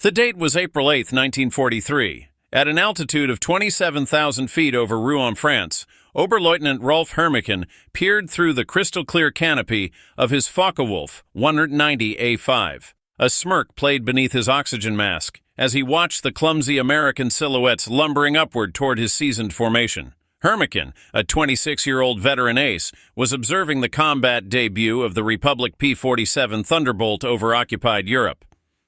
The date was April 8, 1943. At an altitude of 27,000 feet over Rouen, France, Oberleutnant Rolf Hermeken peered through the crystal-clear canopy of his Focke-Wulf 190A5. A smirk played beneath his oxygen mask as he watched the clumsy American silhouettes lumbering upward toward his seasoned formation. Hermeken, a 26-year-old veteran ace, was observing the combat debut of the Republic P-47 Thunderbolt over occupied Europe.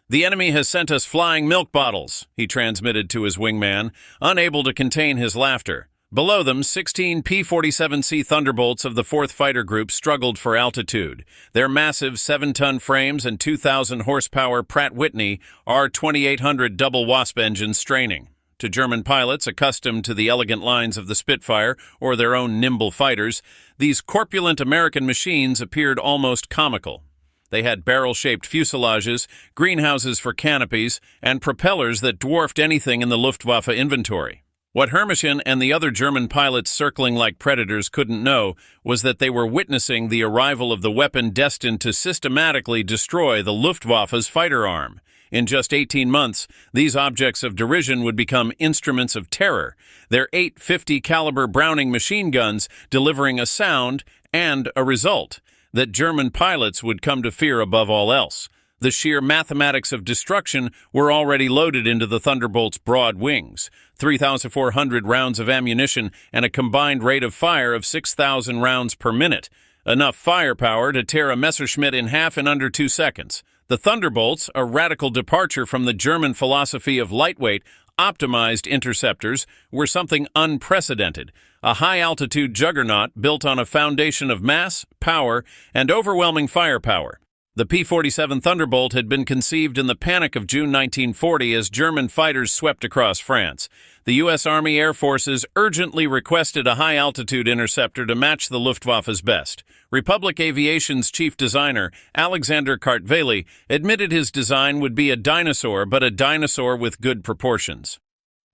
"The enemy has sent us flying milk bottles," he transmitted to his wingman, unable to contain his laughter. Below them, 16 P-47C Thunderbolts of the 4th Fighter Group struggled for altitude, their massive 7-ton frames and 2,000-horsepower Pratt Whitney R2800 double Wasp engines straining. To German pilots accustomed to the elegant lines of the Spitfire or their own nimble fighters, these corpulent American machines appeared almost comical. They had barrel-shaped fuselages, greenhouses for canopies, and propellers that dwarfed anything in the Luftwaffe inventory. What Hermeken and the other German pilots circling like predators couldn't know was that they were witnessing the arrival of the weapon destined to systematically destroy the Luftwaffe's fighter arm. In just 18 months, these objects of derision would become instruments of terror, their 850 caliber Browning machine guns delivering a sound and a result that German pilots would come to fear above all else. The sheer mathematics of destruction were already loaded into the Thunderbolt's broad wings, 3,400 rounds of ammunition and a combined rate of fire of 6,000 rounds per minute, enough firepower to tear a Messerschmitt in half in under 2 seconds. The Thunderbolts, a radical departure from the German philosophy of lightweight, optimized interceptors, were something unprecedented, a high-altitude juggernaut built on a foundation of mass, power, and overwhelming firepower. The P-47 Thunderbolt had been conceived in the panic of June 1940 as German fighters swept across France. The U.S. Army Air Forces urgently requested a high-altitude interceptor to match the Luftwaffe's best. Republic Aviation's chief designer, Alexander Kartveli, admitted his design would be a dinosaur, but a dinosaur with good proportions.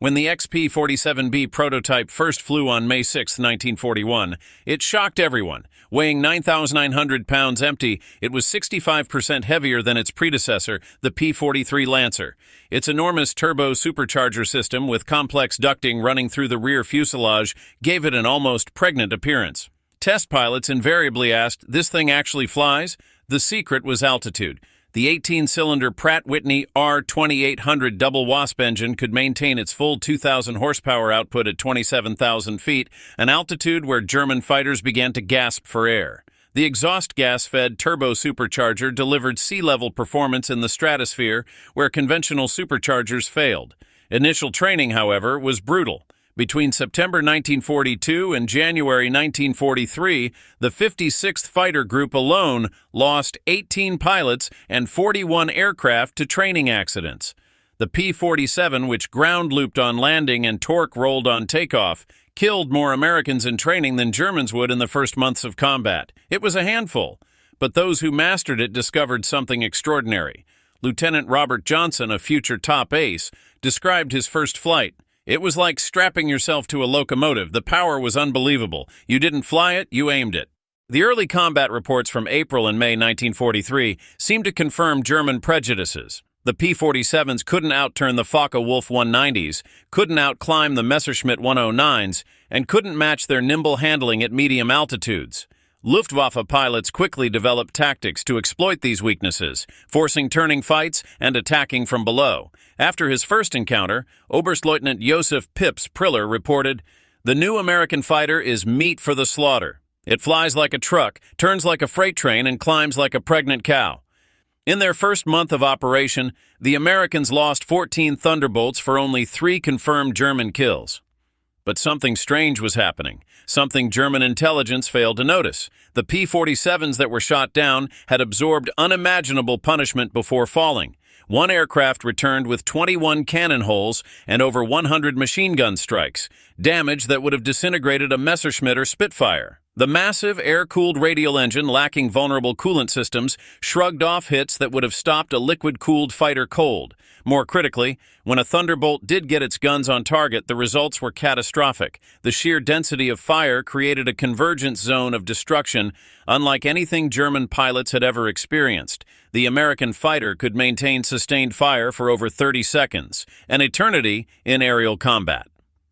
When the XP-47B prototype first flew on May 6, 1941, it shocked everyone. Weighing 9,900 pounds empty, it was 65% heavier than its predecessor, the P-43 Lancer. Its enormous turbo supercharger system with complex ducting running through the rear fuselage gave it an almost pregnant appearance. Test pilots invariably asked, "This thing actually flies?" The secret was altitude. The 18-cylinder Pratt Whitney R2800 double Wasp engine could maintain its full 2,000 horsepower output at 27,000 feet, an altitude where German fighters began to gasp for air. The exhaust gas-fed turbo supercharger delivered sea-level performance in the stratosphere where conventional superchargers failed. Initial training, however, was brutal. Between September 1942 and January 1943, the 56th Fighter Group alone lost 18 pilots and 41 aircraft to training accidents. The P-47, which ground-looped on landing and torque-rolled on takeoff, killed more Americans in training than Germans would in the first months of combat. It was a handful, but those who mastered it discovered something extraordinary. Lieutenant Robert Johnson, a future top ace, described his first flight. "It was like strapping yourself to a locomotive. The power was unbelievable. You didn't fly it, you aimed it." The early combat reports from April and May 1943 seemed to confirm German prejudices. The P-47s couldn't outturn the Focke-Wulf 190s, couldn't outclimb the Messerschmitt 109s, and couldn't match their nimble handling at medium altitudes. Luftwaffe pilots quickly developed tactics to exploit these weaknesses, forcing turning fights and attacking from below. After his first encounter, Oberstleutnant Josef Pips Priller reported, "The new American fighter is meat for the slaughter. It flies like a truck, turns like a freight train, and climbs like a pregnant cow." In their first month of operation, the Americans lost 14 Thunderbolts for only 3 confirmed German kills. But something strange was happening, something German intelligence failed to notice. The P-47s that were shot down had absorbed unimaginable punishment before falling. One aircraft returned with 21 cannon holes and over 100 machine gun strikes, damage that would have disintegrated a Messerschmitt or Spitfire. The massive air-cooled radial engine, lacking vulnerable coolant systems, shrugged off hits that would have stopped a liquid-cooled fighter cold. More critically, when a Thunderbolt did get its guns on target, the results were catastrophic. The sheer density of fire created a convergence zone of destruction unlike anything German pilots had ever experienced. The American fighter could maintain sustained fire for over 30 seconds, an eternity in aerial combat.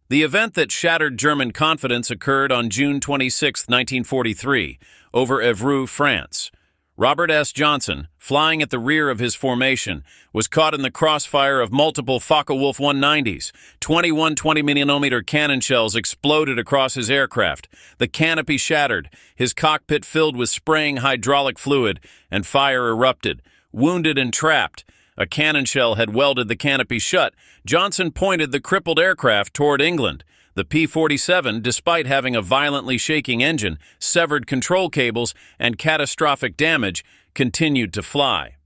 The event that shattered German confidence occurred on June 26, 1943, over Évreux, France. Robert S. Johnson, flying at the rear of his formation, was caught in the crossfire of multiple Focke-Wulf 190s. 21 20mm cannon shells exploded across his aircraft. The canopy shattered, his cockpit filled with spraying hydraulic fluid, and fire erupted. Wounded and trapped, a cannon shell had welded the canopy shut. Johnson pointed the crippled aircraft toward England. The P-47, despite having a violently shaking engine, severed control cables, and catastrophic damage, continued to fly.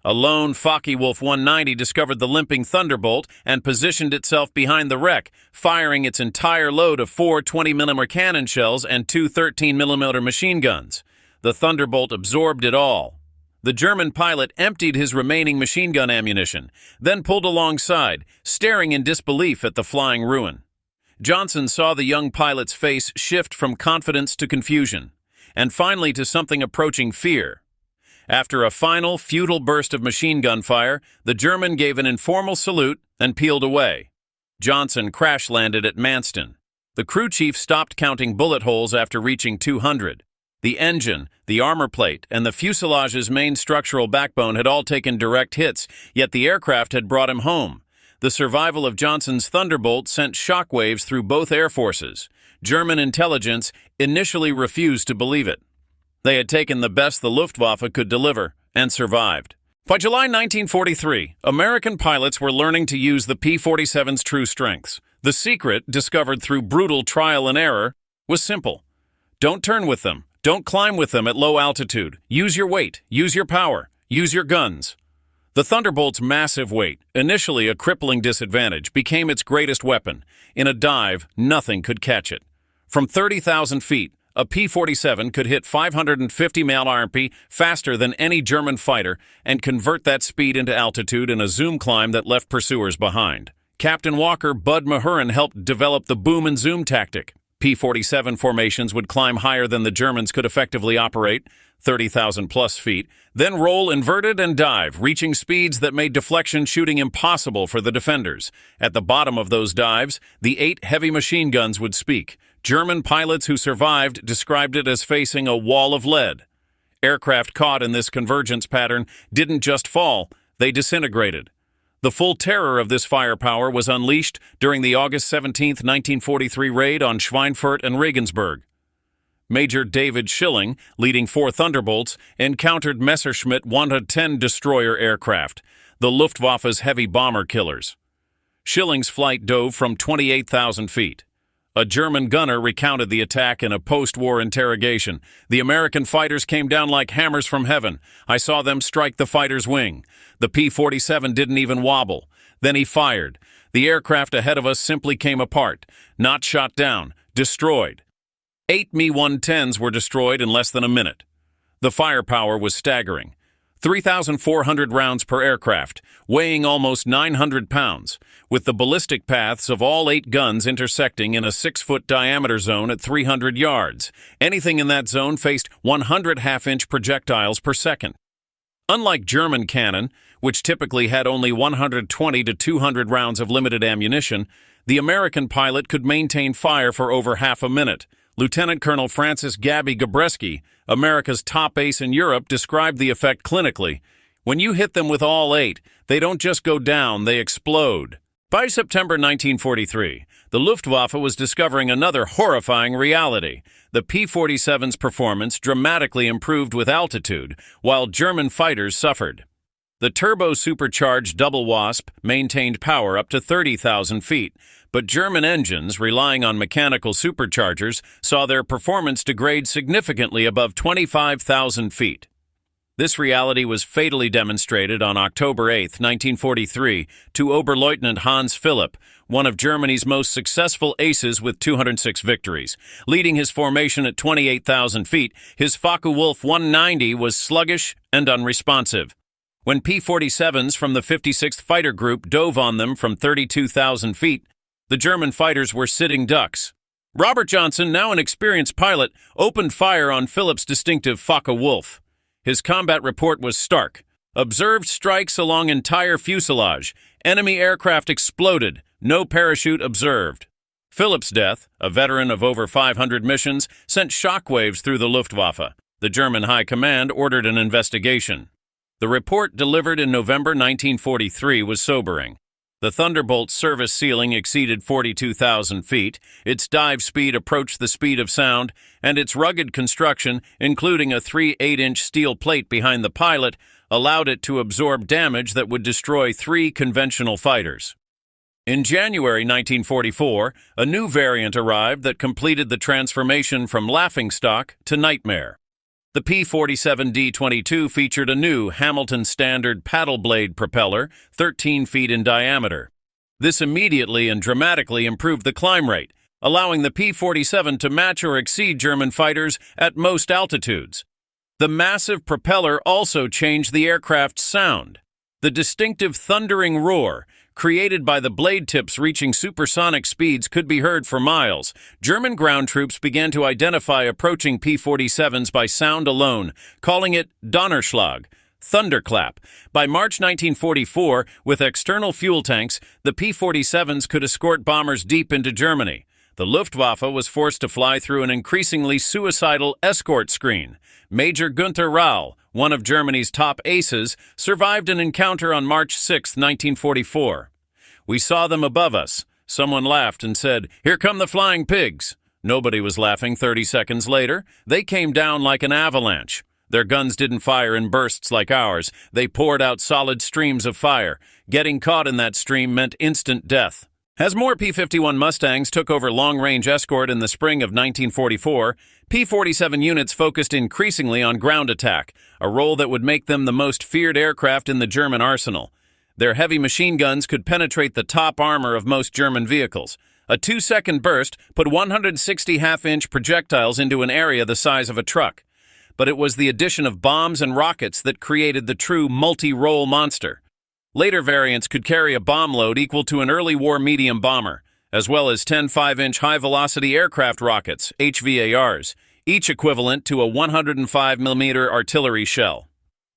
A lone Focke-Wulf 190 discovered the limping Thunderbolt and positioned itself behind the wreck, firing its entire load of 4 20mm cannon shells and 2 13mm machine guns. The Thunderbolt absorbed it all. The German pilot emptied his remaining machine gun ammunition, then pulled alongside, staring in disbelief at the flying ruin. Johnson saw the young pilot's face shift from confidence to confusion, and finally to something approaching fear. After a final, futile burst of machine gun fire, the German gave an informal salute and peeled away. Johnson crash-landed at Manston. The crew chief stopped counting bullet holes after reaching 200. The engine, the armor plate, and the fuselage's main structural backbone had all taken direct hits, yet the aircraft had brought him home. The survival of Johnson's Thunderbolt sent shockwaves through both air forces. German intelligence initially refused to believe it. They had taken the best the Luftwaffe could deliver, and survived. By July 1943, American pilots were learning to use the P-47's true strengths. The secret, discovered through brutal trial and error, was simple. Don't turn with them. Don't climb with them at low altitude. Use your weight. Use your power. Use your guns. The Thunderbolt's massive weight, initially a crippling disadvantage, became its greatest weapon. In a dive, nothing could catch it. From 30,000 feet, a P-47 could hit 550 mph faster than any German fighter and convert that speed into altitude in a zoom climb that left pursuers behind. Captain Walker Bud Mahurin helped develop the boom and zoom tactic. P-47 formations would climb higher than the Germans could effectively operate, 30,000-plus feet, then roll inverted and dive, reaching speeds that made deflection shooting impossible for the defenders. At the bottom of those dives, the 8 heavy machine guns would speak. German pilots who survived described it as facing a wall of lead. Aircraft caught in this convergence pattern didn't just fall, they disintegrated. The full terror of this firepower was unleashed during the August 17, 1943 raid on Schweinfurt and Regensburg. Major David Schilling, leading 4 Thunderbolts, encountered Messerschmitt 110 destroyer aircraft, the Luftwaffe's heavy bomber killers. Schilling's flight dove from 28,000 feet. A German gunner recounted the attack in a post-war interrogation. The American fighters came down like hammers from heaven. I saw them strike the fighter's wing. The P-47 didn't even wobble. Then he fired. The aircraft ahead of us simply came apart. Not shot down. Destroyed. 8 Me-110s were destroyed in less than a minute. The firepower was staggering. 3,400 rounds per aircraft, weighing almost 900 pounds, with the ballistic paths of all 8 guns intersecting in a 6-foot diameter zone at 300 yards. Anything in that zone faced 100 half-inch projectiles per second. Unlike German cannon, which typically had only 120 to 200 rounds of limited ammunition, the American pilot could maintain fire for over half a minute. Lieutenant Colonel Francis Gabby Gabreski, America's top ace in Europe, described the effect clinically. When you hit them with all 8, they don't just go down, they explode. By September 1943, the Luftwaffe was discovering another horrifying reality. The P-47's performance dramatically improved with altitude, while German fighters suffered. The turbo-supercharged Double Wasp maintained power up to 30,000 feet, but German engines, relying on mechanical superchargers, saw their performance degrade significantly above 25,000 feet. This reality was fatally demonstrated on October 8, 1943, to Oberleutnant Hans Philipp, one of Germany's most successful aces with 206 victories. Leading his formation at 28,000 feet, his Focke-Wulf 190 was sluggish and unresponsive. When P-47s from the 56th Fighter Group dove on them from 32,000 feet, the German fighters were sitting ducks. Robert Johnson, now an experienced pilot, opened fire on Philipp's distinctive Focke-Wulf. His combat report was stark. Observed strikes along entire fuselage. Enemy aircraft exploded. No parachute observed. Philipp's death, a veteran of over 500 missions, sent shockwaves through the Luftwaffe. The German High Command ordered an investigation. The report delivered in November 1943 was sobering. The Thunderbolt's service ceiling exceeded 42,000 feet, its dive speed approached the speed of sound, and its rugged construction, including a 3/8-inch steel plate behind the pilot, allowed it to absorb damage that would destroy 3 conventional fighters. In January 1944, a new variant arrived that completed the transformation from laughingstock to nightmare. The P-47 D-22 featured a new Hamilton Standard paddle blade propeller, 13 feet in diameter. This immediately and dramatically improved the climb rate, allowing the P-47 to match or exceed German fighters at most altitudes. The massive propeller also changed the aircraft's sound. The distinctive thundering roar, created by the blade tips reaching supersonic speeds, could be heard for miles. German ground troops began to identify approaching P-47s by sound alone, calling it Donnerschlag, thunderclap. By March 1944, with external fuel tanks, the P-47s could escort bombers deep into Germany. The Luftwaffe was forced to fly through an increasingly suicidal escort screen. Major Günther Rau, one of Germany's top aces, survived an encounter on March 6, 1944. "We saw them above us. Someone laughed and said, 'Here come the flying pigs.' Nobody was laughing 30 seconds later. They came down like an avalanche. Their guns didn't fire in bursts like ours. They poured out solid streams of fire. Getting caught in that stream meant instant death." As more P-51 Mustangs took over long-range escort in the spring of 1944, P-47 units focused increasingly on ground attack, a role that would make them the most feared aircraft in the German arsenal. Their heavy machine guns could penetrate the top armor of most German vehicles. A 2-second burst put 160 half-inch projectiles into an area the size of a truck. But it was the addition of bombs and rockets that created the true multi-role monster. Later variants could carry a bomb load equal to an early war medium bomber, as well as 10 5-inch high-velocity aircraft rockets, HVARs, each equivalent to a 105mm artillery shell.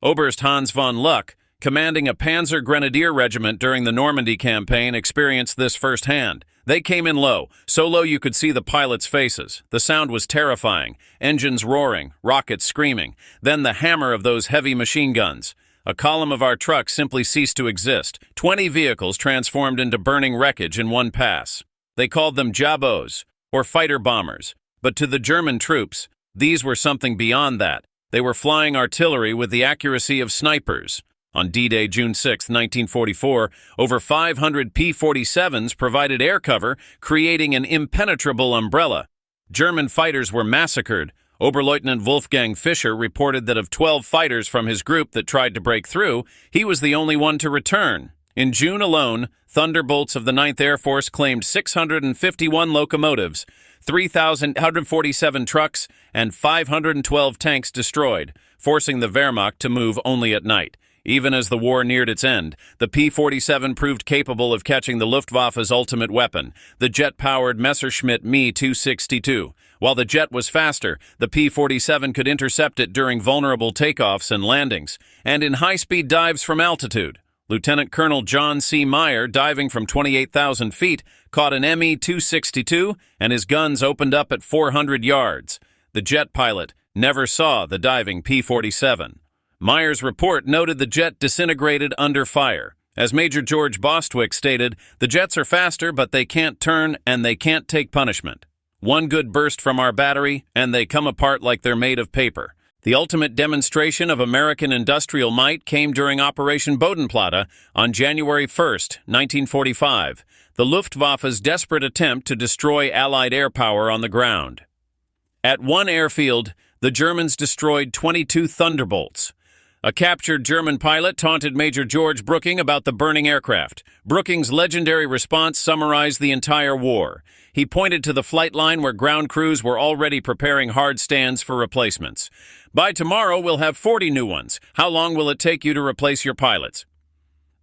Oberst Hans von Luck, commanding a Panzer Grenadier regiment during the Normandy campaign, experienced this firsthand. They came in low, so low you could see the pilots' faces. The sound was terrifying, engines roaring, rockets screaming, then the hammer of those heavy machine guns. A column of our trucks simply ceased to exist. 20 vehicles transformed into burning wreckage in one pass. They called them Jabos, or fighter bombers. But to the German troops, these were something beyond that. They were flying artillery with the accuracy of snipers. On D-Day, June 6, 1944, over 500 P-47s provided air cover, creating an impenetrable umbrella. German fighters were massacred. Oberleutnant Wolfgang Fischer reported that of 12 fighters from his group that tried to break through, he was the only one to return. In June alone, Thunderbolts of the 9th Air Force claimed 651 locomotives, 3,147 trucks, and 512 tanks destroyed, forcing the Wehrmacht to move only at night. Even as the war neared its end, the P-47 proved capable of catching the Luftwaffe's ultimate weapon, the jet-powered Messerschmitt Me 262. While the jet was faster, the P-47 could intercept it during vulnerable takeoffs and landings, and in high-speed dives from altitude. Lieutenant Colonel John C. Meyer, diving from 28,000 feet, caught an Me 262, and his guns opened up at 400 yards. The jet pilot never saw the diving P-47. Meyer's report noted the jet disintegrated under fire. As Major George Bostwick stated, "The jets are faster, but they can't turn and they can't take punishment. One good burst from our battery, and they come apart like they're made of paper." The ultimate demonstration of American industrial might came during Operation Bodenplatte on January 1, 1945, the Luftwaffe's desperate attempt to destroy Allied air power on the ground. At one airfield, the Germans destroyed 22 Thunderbolts. A captured German pilot taunted Major George Brooking about the burning aircraft. Brooking's legendary response summarized the entire war. He pointed to the flight line where ground crews were already preparing hard stands for replacements. "By tomorrow, we'll have 40 new ones. How long will it take you to replace your pilots?"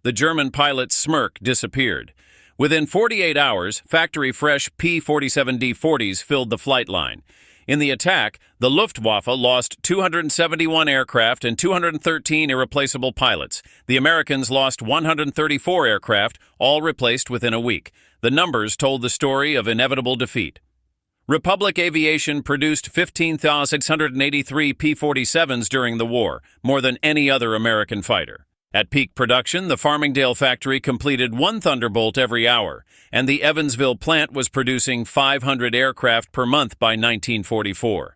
The German pilot's smirk disappeared. Within 48 hours, factory-fresh P-47 D-40s filled the flight line. In the attack, the Luftwaffe lost 271 aircraft and 213 irreplaceable pilots. The Americans lost 134 aircraft, all replaced within a week. The numbers told the story of inevitable defeat. Republic Aviation produced 15,683 P-47s during the war, more than any other American fighter. At peak production, the Farmingdale factory completed one Thunderbolt every hour, and the Evansville plant was producing 500 aircraft per month by 1944.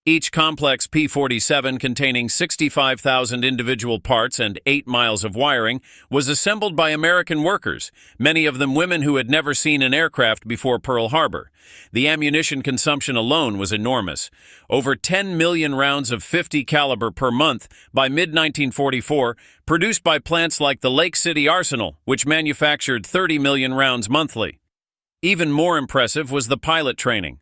Each complex P-47 containing 65,000 individual parts and 8 miles of wiring was assembled by American workers, many of them women who had never seen an aircraft before Pearl Harbor. The ammunition consumption alone was enormous. Over 10 million rounds of .50 caliber per month by mid-1944, produced by plants like the Lake City Arsenal, which manufactured 30 million rounds monthly. Even more impressive was the pilot training.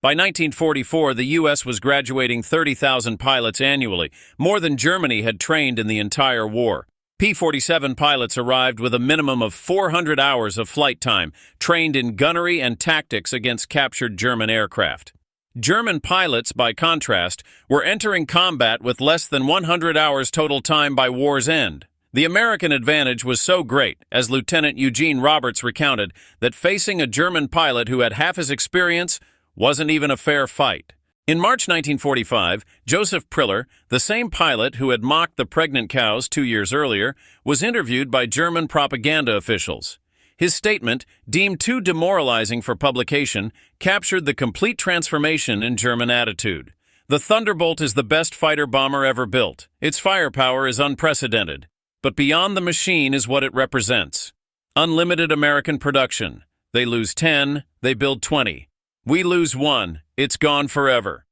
By 1944, the U.S. was graduating 30,000 pilots annually, more than Germany had trained in the entire war. P-47 pilots arrived with a minimum of 400 hours of flight time, trained in gunnery and tactics against captured German aircraft. German pilots, by contrast, were entering combat with less than 100 hours total time by war's end. The American advantage was so great, as Lieutenant Eugene Roberts recounted, that facing a German pilot who had half his experience wasn't even a fair fight. In March 1945, Joseph Priller, the same pilot who had mocked the pregnant cows 2 years earlier, was interviewed by German propaganda officials. His statement, deemed too demoralizing for publication, captured the complete transformation in German attitude. "The Thunderbolt is the best fighter bomber ever built. Its firepower is unprecedented. But beyond the machine is what it represents. Unlimited American production. They lose 10, they build 20. We lose 1, it's gone forever."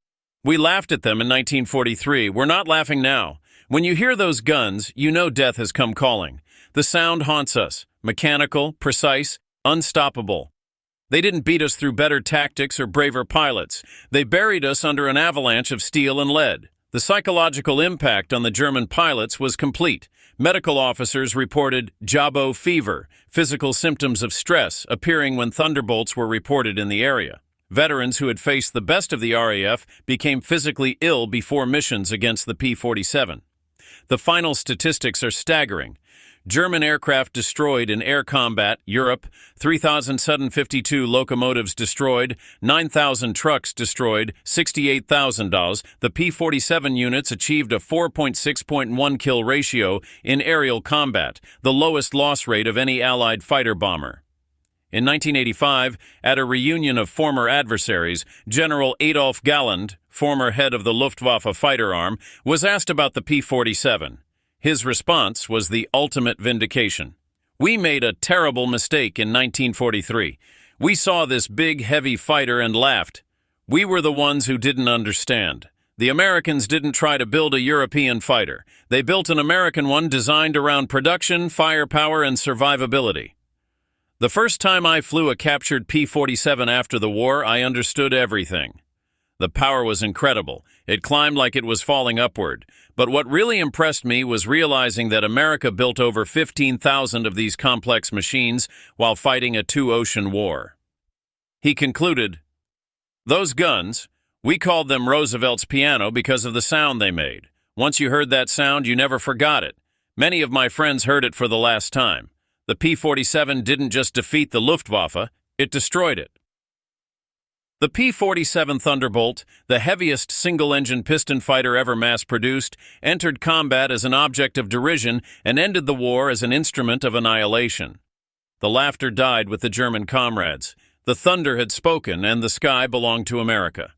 We laughed at them in 1943. We're not laughing now. When you hear those guns, you know death has come calling. The sound haunts us. Mechanical, precise, unstoppable. They didn't beat us through better tactics or braver pilots. They buried us under an avalanche of steel and lead. The psychological impact on the German pilots was complete. Medical officers reported Jabo fever, physical symptoms of stress appearing when Thunderbolts were reported in the area. Veterans who had faced the best of the RAF became physically ill before missions against the P-47. The final statistics are staggering. German aircraft destroyed in air combat, Europe, 3,752 locomotives destroyed, 9,000 trucks destroyed, 68,000 dollars. The P-47 units achieved a 4.6.1 kill ratio in aerial combat, the lowest loss rate of any Allied fighter bomber. In 1985, at a reunion of former adversaries, General Adolf Galland, former head of the Luftwaffe fighter arm, was asked about the P-47. His response was the ultimate vindication. "We made a terrible mistake in 1943. We saw this big, heavy fighter and laughed. We were the ones who didn't understand. The Americans didn't try to build a European fighter. They built an American one designed around production, firepower, and survivability." The first time I flew a captured P-47 after the war, I understood everything. The power was incredible. It climbed like it was falling upward. But what really impressed me was realizing that America built over 15,000 of these complex machines while fighting a two-ocean war. He concluded, "Those guns, we called them Roosevelt's piano because of the sound they made. Once you heard that sound, you never forgot it. Many of my friends heard it for the last time. The P-47 didn't just defeat the Luftwaffe, it destroyed it." The P-47 Thunderbolt, the heaviest single-engine piston fighter ever mass-produced, entered combat as an object of derision and ended the war as an instrument of annihilation. The laughter died with the German comrades. The thunder had spoken, and the sky belonged to America.